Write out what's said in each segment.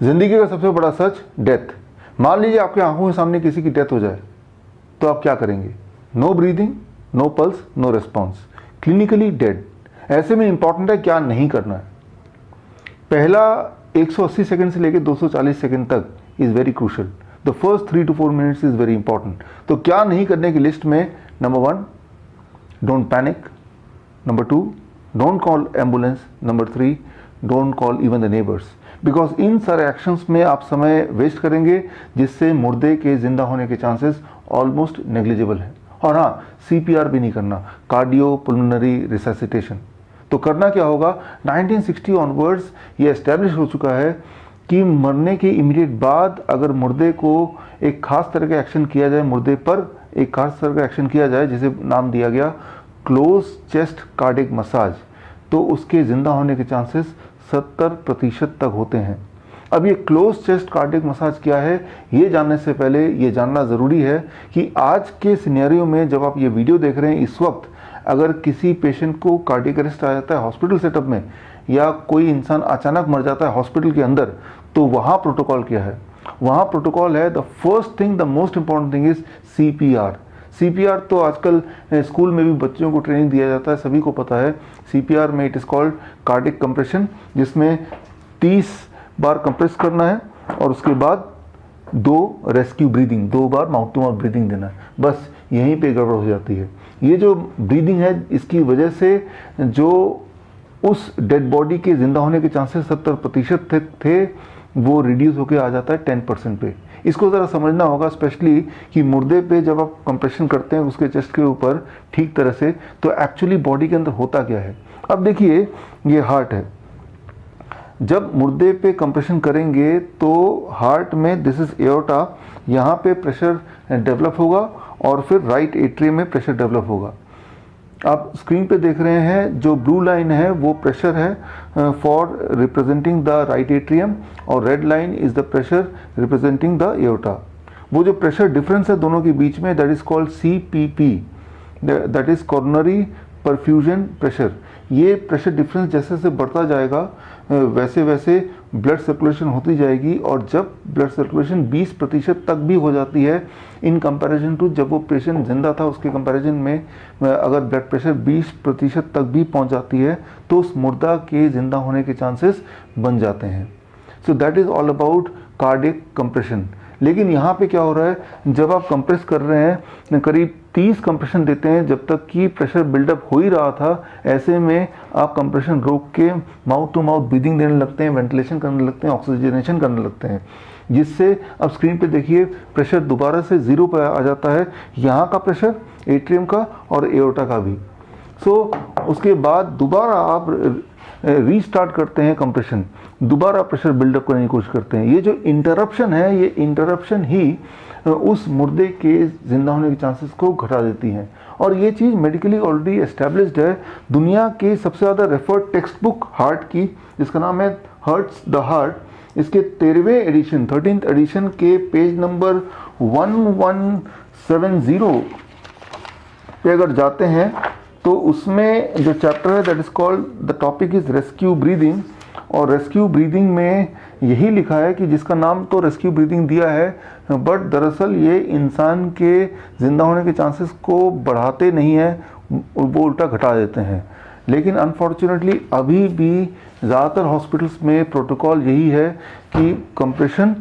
जिंदगी का सबसे बड़ा सच, डेथ। मान लीजिए आपके आंखों के सामने किसी की डेथ हो जाए तो आप क्या करेंगे? No breathing, no pulse, no response, clinically dead. ऐसे में इंपॉर्टेंट है क्या नहीं करना है। पहला 180 सेकंड से लेकर 240 सेकंड तक is very crucial. The first 3 to 4 minutes is very important. तो क्या नहीं करने की लिस्ट में, number 1, don't panic. Number 2, don't call ambulance. Number 3, don't call even the neighbours, because in सारे एक्शंस में आप समय वेस्ट करेंगे जिससे मुर्दे के जिंदा होने के चांसेस ऑलमोस्ट नेग्लिजिबल हैं। और हाँ, CPR भी नहीं करना, कार्डियो पुल्मोनरी रिससिटेशन। तो करना क्या होगा? 1960 ऑनवर्ड्स ये एस्टेब्लिश हो चुका है कि मरने के इमीडिएट बाद अगर मुर्दे को एक खास तरह का एक्शन किया जाए, मुर्दे पर एक खास तरह का एक्शन किया जाए जिसे नाम दिया गया क्लोज चेस्ट कार्डिक मसाज, तो उसके जिंदा होने के चांसेस 70% तक होते हैं। अब ये क्लोज चेस्ट कार्डिक मसाज क्या है, ये जानने से पहले ये जानना ज़रूरी है कि आज के सिनेरियो में जब आप ये वीडियो देख रहे हैं इस वक्त, अगर किसी पेशेंट को कार्डिक अरेस्ट आ जाता है हॉस्पिटल सेटअप में, या कोई इंसान अचानक मर जाता है हॉस्पिटल के अंदर, तो वहाँ प्रोटोकॉल क्या है? वहाँ प्रोटोकॉल है, the first thing, the most important thing is CPR। CPR तो आजकल स्कूल में भी बच्चों को ट्रेनिंग दिया जाता है, सभी को पता है। CPR में it is called cardiac compression, जिसमें 30 बार कंप्रेस करना है और उसके बाद 2 रेस्क्यू ब्रीदिंग, 2 बार माउथ टू माउथ ब्रीदिंग देना है। बस यहीं पे गड़बड़ हो जाती है। ये जो ब्रीदिंग है, इसकी वजह से जो उस डेड बॉडी के जिंदा होने के चांसेस 70% थे वो रिड्यूस होकर आ जाता है 10% पे। इसको ज़रा समझना होगा, स्पेशली कि मुर्दे पे जब आप कंप्रेशन करते हैं उसके चेस्ट के ऊपर ठीक तरह से, तो एक्चुअली बॉडी के अंदर होता क्या है। अब देखिए, ये हार्ट है। जब मुर्दे पे कंप्रेशन करेंगे तो हार्ट में, दिस इज एओर्टा, यहाँ पे प्रेशर डेवलप होगा और फिर राइट एट्रियम में प्रेशर डेवलप होगा। आप स्क्रीन पे देख रहे हैं जो ब्लू लाइन है वो प्रेशर है for representing the right atrium, और red line is the pressure representing the aorta. वो जो प्रेशर डिफरेंस है दोनों के बीच में, that is called CPP, that is coronary perfusion pressure. ये प्रेशर डिफरेंस जैसे जैसे बढ़ता जाएगा वैसे वैसे ब्लड सर्कुलेशन होती जाएगी, और जब ब्लड सर्कुलेशन 20% तक भी हो जाती है इन कंपैरिजन टू जब वो पेशेंट जिंदा था, उसके कंपैरिजन में अगर ब्लड प्रेशर 20% तक भी पहुंच जाती है तो उस मुर्दा के जिंदा होने के चांसेस बन जाते हैं। So that is all about cardiac compression. लेकिन यहाँ पे क्या हो रहा है, जब आप कंप्रेस कर रहे हैं, करीब 30 कंप्रेशन देते हैं जब तक कि प्रेशर बिल्डअप हो ही रहा था, ऐसे में आप कंप्रेशन रोक के माउथ टू माउथ ब्रीदिंग देने लगते हैं, वेंटिलेशन करने लगते हैं, ऑक्सीजनेशन करने लगते हैं, जिससे अब स्क्रीन पे देखिए प्रेशर दोबारा से 0 पर आ जाता है, यहाँ का प्रेशर, एट्रियम का और एओर्टा का भी। सो उसके बाद दोबारा आप रीस्टार्ट करते हैं कंप्रेशन, दोबारा प्रेशर बिल्डअप करने की कोशिश करते हैं। ये जो इंटरप्शन है, ये इंटरप्शन ही उस मुर्दे के जिंदा होने के चांसेस को घटा देती हैं, और ये चीज़ मेडिकली ऑलरेडी एस्टेब्लिश्ड है। दुनिया की सबसे ज़्यादा रेफर्ड टेक्स्ट बुक हार्ट की, जिसका नाम है हर्ट्स द हार्ट, इसके 13th एडिशन के पेज नंबर 1170 पे अगर जाते हैं तो उसमें जो चैप्टर है that is called, the topic is rescue breathing, और रेस्क्यू ब्रीदिंग में यही लिखा है कि जिसका नाम तो रेस्क्यू ब्रीदिंग दिया है, बट दरअसल ये इंसान के जिंदा होने के चांसेस को बढ़ाते नहीं है, वो उल्टा घटा देते हैं। लेकिन अनफॉर्चुनेटली अभी भी ज़्यादातर हॉस्पिटल्स में प्रोटोकॉल यही है कि कंप्रेशन,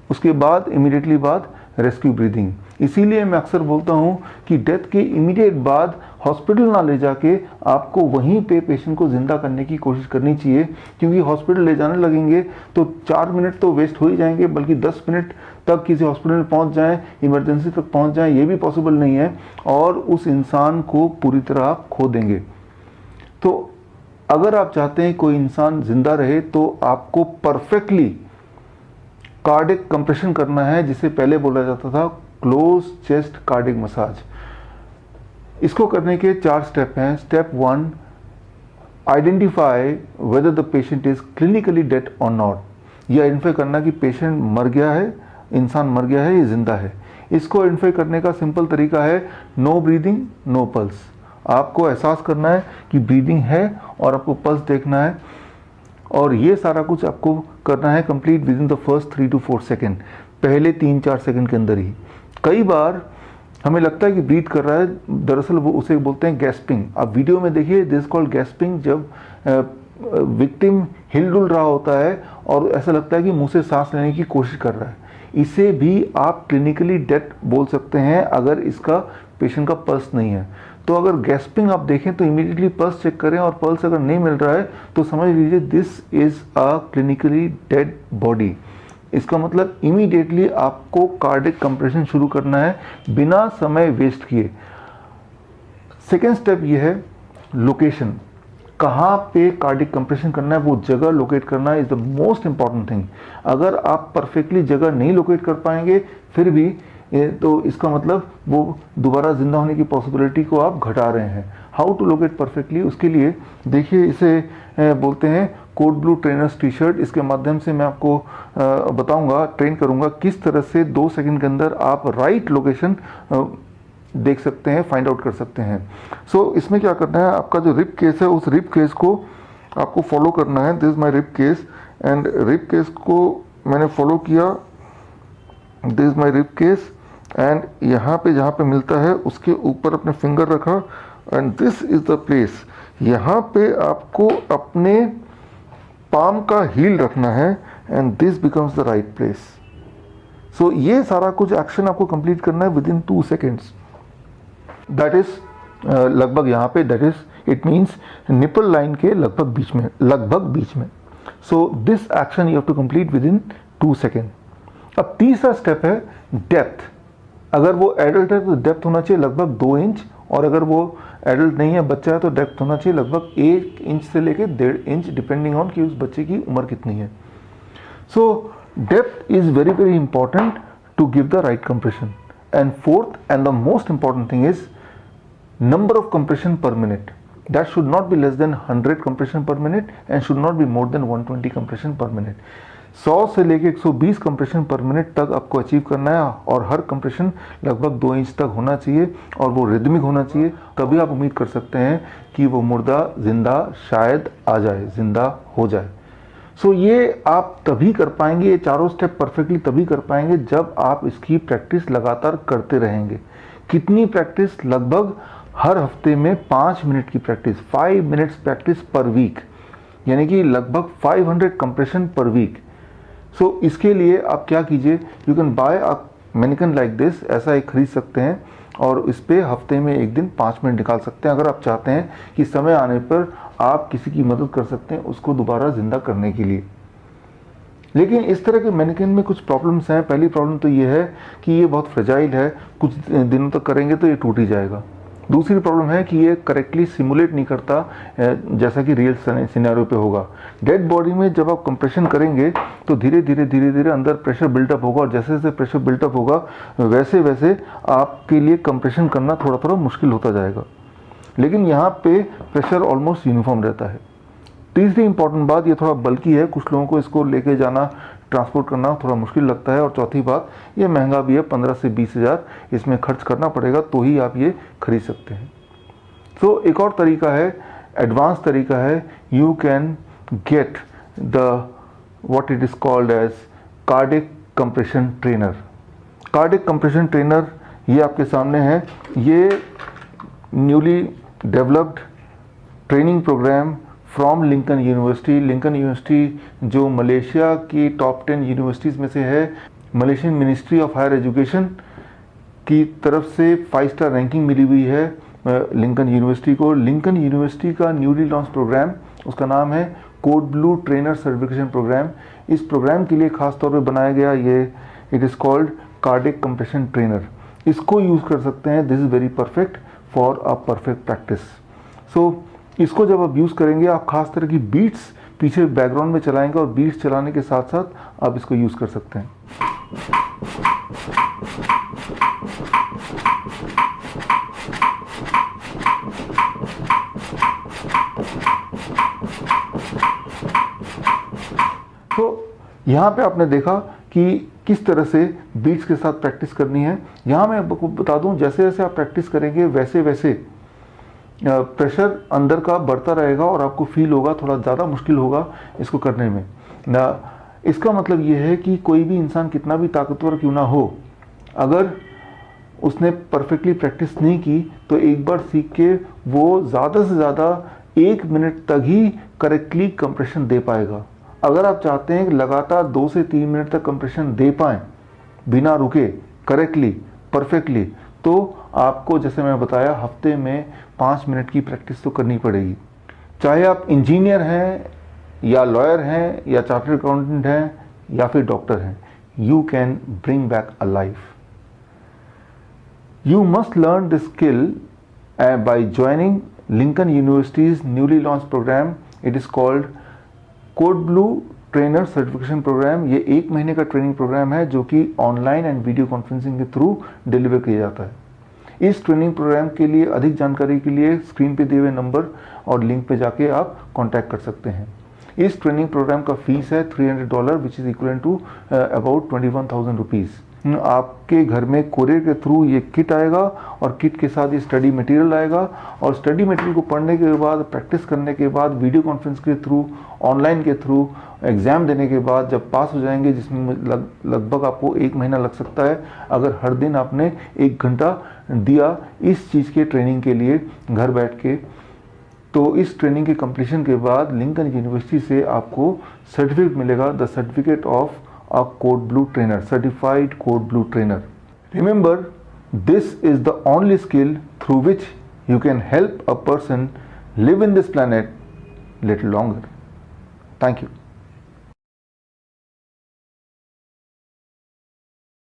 उसके बाद इमीडिएटली बाद रेस्क्यू ब्रीदिंग। इसीलिए मैं अक्सर बोलता हूँ कि डेथ के इमीडिएट बाद हॉस्पिटल ना ले जाके आपको वहीं पे पेशेंट को ज़िंदा करने की कोशिश करनी चाहिए, क्योंकि हॉस्पिटल ले जाने लगेंगे तो 4 मिनट तो वेस्ट हो ही जाएंगे, बल्कि 10 मिनट तक किसी हॉस्पिटल में पहुँच जाएँ, इमरजेंसी तक पहुँच जाएँ, ये भी पॉसिबल नहीं है, और उस इंसान को पूरी तरह आप खो देंगे। तो अगर आप चाहते हैं कोई इंसान ज़िंदा रहे तो आपको परफेक्टली कार्डिक कंप्रेशन करना है, जिसे पहले बोला जाता था क्लोज चेस्ट कार्डिक मसाज। इसको करने के 4 स्टेप हैं। Step 1, identify whether the patient is clinically dead और नॉट। ये आइडेंटिफाई करना कि पेशेंट मर गया है, इंसान मर गया है, ये जिंदा है। इसको आइडेंटिफाई करने का सिंपल तरीका है नो ब्रीदिंग नो पल्स। आपको एहसास करना है कि ब्रीदिंग है और आपको पल्स देखना है, और ये सारा कुछ आपको करना है complete with in the first 3 to 4 second, पहले 3-4 सेकेंड के अंदर ही। कई बार हमें लगता है कि ब्रीथ कर रहा है, दरअसल वो उसे बोलते हैं गैस्पिंग। आप वीडियो में देखिए, दिस कॉल्ड गैस्पिंग, जब विक्टिम हिलडुल रहा होता है और ऐसा लगता है कि मुंह से सांस लेने की कोशिश कर रहा है। इसे भी आप क्लिनिकली डेथ बोल सकते हैं अगर इसका पेशेंट का पल्स नहीं है। तो अगर गैस्पिंग आप देखें तो इमीडिएटली पल्स चेक करें, और पल्स अगर नहीं मिल रहा है तो समझ लीजिए this is a clinically dead body. इसका मतलब इमीडिएटली आपको कार्डिक कंप्रेशन शुरू करना है बिना समय वेस्ट किए। सेकेंड स्टेप ये है लोकेशन, कहाँ पे कार्डिक कंप्रेशन करना है वो जगह लोकेट करना is the most important thing. अगर आप परफेक्टली जगह नहीं लोकेट कर पाएंगे फिर भी तो इसका मतलब वो दोबारा जिंदा होने की पॉसिबिलिटी को आप घटा रहे हैं। हाउ टू लोकेट परफेक्टली, उसके लिए देखिए इसे बोलते हैं code blue trainers T shirt. इसके माध्यम से मैं आपको बताऊंगा, ट्रेन करूंगा किस तरह से 2 सेकंड के अंदर आप राइट लोकेशन देख सकते हैं, फाइंड आउट कर सकते हैं। सो इसमें क्या करना है, आपका जो रिब केस है उस रिब केस को आपको फॉलो करना है। This is my rib cage and rib cage को मैंने फॉलो किया। This is my rib cage and यहाँ पे जहाँ पे मिलता है उसके ऊपर अपने फिंगर रखा and this is the place. यहाँ पे आपको अपने पाम का हील रखना है and this becomes the right place. So ये सारा कुछ एक्शन आपको कंप्लीट करना है within 2 seconds. That is लगभग यहाँ पे, that is it means nipple line के लगभग बीच में। So this action you have to complete within 2 second. अब तीसरा स्टेप है डेप्थ। अगर वो एडल्ट है तो डेप्थ होना चाहिए लगभग 2 इंच, और अगर वो एडल्ट नहीं है, बच्चा है, तो डेप्थ होना चाहिए लगभग 1 इंच से लेकर 1.5 इंच, डिपेंडिंग ऑन कि उस बच्चे की उम्र कितनी है। So depth is very very important to give the right compression. And fourth and the most important thing is number of compression per minute. That should not be less than 100 compression per minute and should not be more than 120 compression per minute. 100 से लेके 120 compression पर minute तक आपको achieve करना है, और हर compression लगभग 2 inch तक होना चाहिए और वो रिदमिक होना चाहिए। तभी आप उम्मीद कर सकते हैं कि वो मुर्दा जिंदा शायद आ जाए, जिंदा हो जाए। सो ये आप तभी कर पाएंगे, ये चारों स्टेप परफेक्टली तभी कर पाएंगे जब आप इसकी प्रैक्टिस लगातार करते रहेंगे। कितनी प्रैक्टिस? लगभग हर हफ्ते में 5 मिनट की practice, 5 minutes practice per week, यानी कि लगभग 500 कंप्रेशन पर वीक। सो इसके लिए आप क्या कीजिए, you can buy a mannequin like this, ऐसा एक खरीद सकते हैं और इस पे हफ्ते में एक दिन 5 मिनट निकाल सकते हैं। अगर आप चाहते हैं कि समय आने पर आप किसी की मदद कर सकते हैं उसको दोबारा जिंदा करने के लिए। लेकिन इस तरह के मैनिकन में कुछ प्रॉब्लम्स हैं। पहली प्रॉब्लम तो ये है कि ये बहुत फ्रेजाइल है, कुछ दिनों तक करेंगे तो ये टूट ही जाएगा। दूसरी प्रॉब्लम है कि ये करेक्टली सिमुलेट नहीं करता जैसा कि रियल सिनेरियो पे होगा। डेड बॉडी में जब आप कंप्रेशन करेंगे तो धीरे धीरे अंदर प्रेशर बिल्टअप होगा, और जैसे जैसे प्रेशर बिल्टअप होगा वैसे वैसे आपके लिए कंप्रेशन करना थोड़ा थोड़ा मुश्किल होता जाएगा। लेकिन यहाँ पे प्रेशर ऑलमोस्ट यूनिफॉर्म रहता है। तीसरी इंपॉर्टेंट बात, ये थोड़ा बल्कि है, कुछ लोगों को इसको लेके जाना, ट्रांसपोर्ट करना थोड़ा मुश्किल लगता है। और चौथी बात, ये महंगा भी है, 15 से 20 हज़ार इसमें खर्च करना पड़ेगा तो ही आप ये खरीद सकते हैं। तो एक और तरीका है, एडवांस तरीका है, you can get the what it is called as cardiac compression trainer. Cardiac compression trainer ये आपके सामने है। ये newly developed training programme from Lincoln University. Lincoln University जो मलेशिया की टॉप 10 यूनिवर्सिटीज़ में से है। Malaysian Ministry of Higher Education की तरफ से 5 स्टार रैंकिंग मिली हुई है लिंकन यूनिवर्सिटी को। लिंकन यूनिवर्सिटी का न्यूली लॉन्च प्रोग्राम, उसका नाम है code blue trainer certification program. इस प्रोग्राम के लिए खास तौर पे बनाया गया ये, it is called cardiac compression trainer. इसको यूज़ कर सकते हैं। This is very perfect for a perfect practice. So इसको जब आप यूज़ करेंगे, आप खास तरह की बीट्स पीछे बैकग्राउंड में चलाएंगे और बीट्स चलाने के साथ साथ आप इसको यूज़ कर सकते हैं। तो यहाँ पे आपने देखा कि किस तरह से बीट्स के साथ प्रैक्टिस करनी है। यहाँ मैं आपको बता दूं, जैसे जैसे आप प्रैक्टिस करेंगे वैसे वैसे प्रेशर अंदर का बढ़ता रहेगा और आपको फील होगा थोड़ा ज़्यादा मुश्किल होगा इसको करने में ना। इसका मतलब ये है कि कोई भी इंसान कितना भी ताकतवर क्यों ना हो, अगर उसने परफेक्टली प्रैक्टिस नहीं की तो एक बार सीख के वो ज़्यादा से ज़्यादा 1 मिनट तक ही करेक्टली कंप्रेशन दे पाएगा। अगर आप चाहते हैं कि लगातार 2 से 3 मिनट तक कंप्रेशन दे पाएँ बिना रुके, करेक्टली, परफेक्टली, तो आपको जैसे मैं बताया हफ्ते में 5 मिनट की प्रैक्टिस तो करनी पड़ेगी। चाहे आप इंजीनियर हैं या लॉयर हैं या चार्टर्ड अकाउंटेंट हैं या फिर डॉक्टर हैं, you can bring back a life. You must learn this skill by joining Lincoln University's newly launched program. It is called Code Blue Trainer Certification Program. ये 1 महीने का ट्रेनिंग प्रोग्राम है जो कि ऑनलाइन एंड वीडियो कॉन्फ्रेंसिंग के through deliver किया जाता है। इस ट्रेनिंग प्रोग्राम के लिए अधिक जानकारी के लिए स्क्रीन पे दिए हुए नंबर और लिंक पे जाके आप कांटेक्ट कर सकते हैं। इस ट्रेनिंग प्रोग्राम का फीस है $300 which is equal to about 21,000 rupees. आपके घर में कोरियर के थ्रू ये किट आएगा और किट के साथ ये स्टडी मटेरियल आएगा और स्टडी मटेरियल को पढ़ने के बाद, प्रैक्टिस करने के बाद, वीडियो कॉन्फ्रेंस के थ्रू, ऑनलाइन के थ्रू, एग्ज़ाम देने के बाद जब पास हो जाएंगे, जिसमें लगभग आपको 1 महीना लग सकता है अगर हर दिन आपने 1 घंटा दिया इस चीज़ के ट्रेनिंग के लिए घर बैठ के, तो इस ट्रेनिंग के कंप्लीशन के बाद लिंकन यूनिवर्सिटी से आपको सर्टिफिकेट मिलेगा, the certificate of a Code Blue trainer, certified Code Blue trainer. Remember, this is the only skill through which you can help a person live in this planet little longer. Thank you.